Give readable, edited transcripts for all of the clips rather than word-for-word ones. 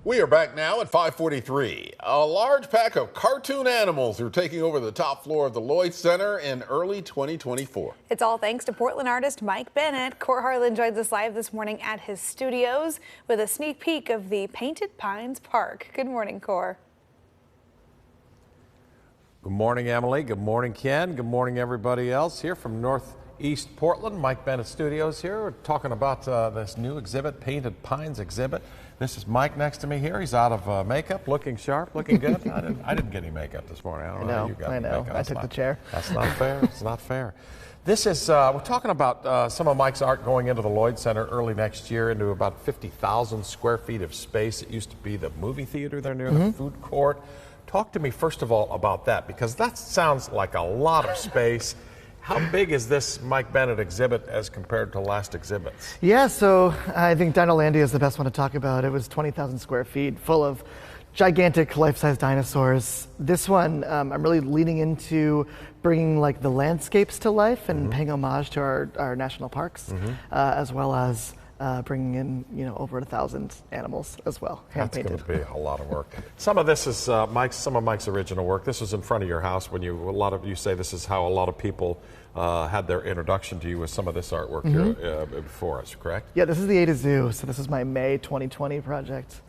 We are back now at 5:43. A large pack of cartoon animals are taking over the top floor of the Lloyd Center in early 2024. It's all thanks to Portland artist Mike Bennett. Kohr Harlan joins us live this morning at his studios with a sneak peek of the Painted Pines Park. Good morning, Kohr. Good morning, Emily. Good morning, Ken. Good morning, everybody else here from Northeast Portland. Mike Bennett Studios here. We're talking about this new exhibit, Painted Pines exhibit. This is Mike next to me here. He's out of makeup, looking sharp, looking good. I didn't get any makeup this morning. I don't know how you got any makeup. I took the chair. That's not fair. It's not fair. This is, we're talking about some of Mike's art going into the Lloyd Center early next year into about 50,000 square feet of space. It used to be the movie theater there near the food court. Talk to me first of all about that, because that sounds like a lot of space. How big is this Mike Bennett exhibit as compared to last exhibits? Yeah, so I think Dinolandia is the best one to talk about. It was 20,000 square feet, full of gigantic life-size dinosaurs. This one, I'm really leaning into bringing like the landscapes to life and paying homage to our national parks, as well as bringing in, over 1,000 animals as well, hand-painted. That's going to be a lot of work. Some of this is some of Mike's original work. This was in front of your house when a lot of you say this is how a lot of people had their introduction to you with some of this artwork here before us, correct? Yeah, this is the A to Zoo, so this is my May 2020 project.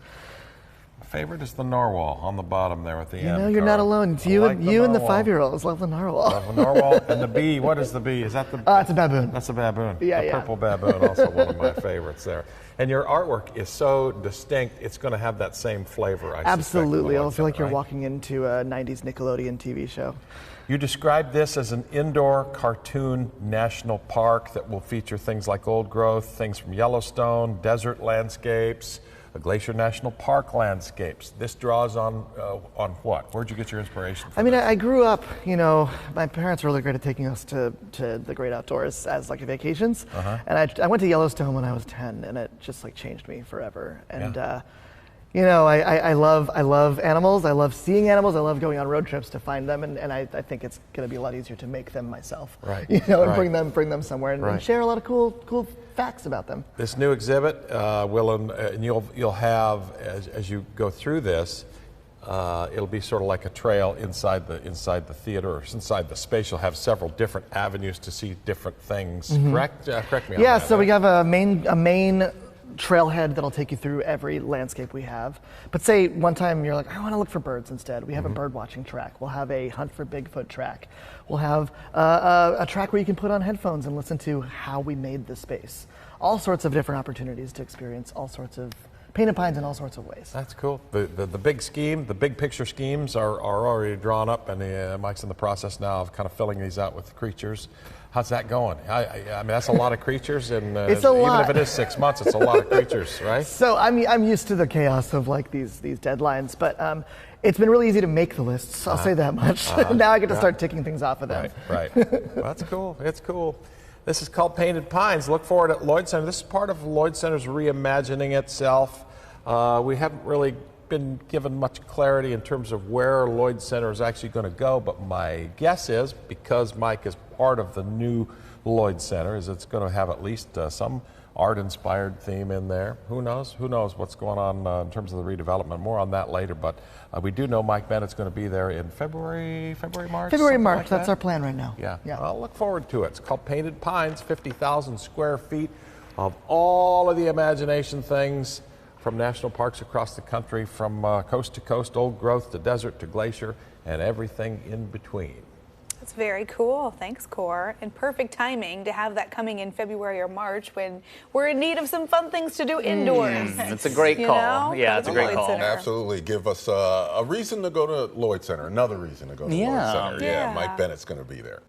Favorite is the narwhal on the bottom there at the end. You're not alone. It's you and the 5-year-olds love the narwhal. Love the narwhal. And the bee, what is the bee? Is that the... it's a baboon. That's a baboon. Yeah, the purple baboon, also one of my favorites there. And your artwork is so distinct, it's going to have that same flavor, I Absolutely. suspect. I'll feel like you're walking into a 90s Nickelodeon TV show. You described this as an indoor cartoon national park that will feature things like old growth, things from Yellowstone, desert landscapes, Glacier National Park landscapes. This draws on what? Where'd you get your inspiration from? I grew up, my parents were really great at taking us to the great outdoors as like vacations. And I went to Yellowstone when I was 10, and it just like changed me forever. And I love animals. I love seeing animals. I love going on road trips to find them, and I think it's going to be a lot easier to make them myself. Right. And bring them somewhere and share a lot of cool facts about them. This new exhibit and you'll have as you go through this, it'll be sort of like a trail inside the theater or inside the space. You'll have several different avenues to see different things. Correct? Correct me on that. Yeah. So we have a main trailhead that'll take you through every landscape we have. But say one time you're like, I want to look for birds instead. We have a bird watching track. We'll have a hunt for Bigfoot track. We'll have a track where you can put on headphones and listen to how we made this space. All sorts of different opportunities to experience all sorts of painted pines in all sorts of ways. That's cool. The big scheme, the big picture schemes are already drawn up, and Mike's in the process now of kind of filling these out with creatures. How's that going? I mean, that's a lot of creatures, and it's a lot. Even if it is 6 months, it's a lot of creatures, right? So I'm used to the chaos of like these deadlines, but it's been really easy to make the lists. I'll say that much. Now I get to start ticking things off of them. Right. Well, that's cool. It's cool. This is called Painted Pines. Look for it at Lloyd Center. This is part of Lloyd Center's reimagining itself. We haven't really been given much clarity in terms of where Lloyd Center is actually going to go, but my guess is, because Mike is part of the new Lloyd Center, is it's going to have at least some art-inspired theme in there. Who knows? Who knows what's going on in terms of the redevelopment? More on that later, but we do know Mike Bennett's going to be there in February, March? February, March. Like That's that? our plan right now. Yeah. I'll look forward to it. It's called Painted Pines, 50,000 square feet of all of the imagination things from national parks across the country, from coast to coast, old growth to desert to glacier, and everything in between. That's very cool. Thanks, Kohr. And perfect timing to have that coming in February or March when we're in need of some fun things to do indoors. It's a great call. Yeah, it's a great call. Absolutely. Give us a reason to go to Lloyd Center, another reason to go to Lloyd Center. Yeah, Mike Bennett's going to be there.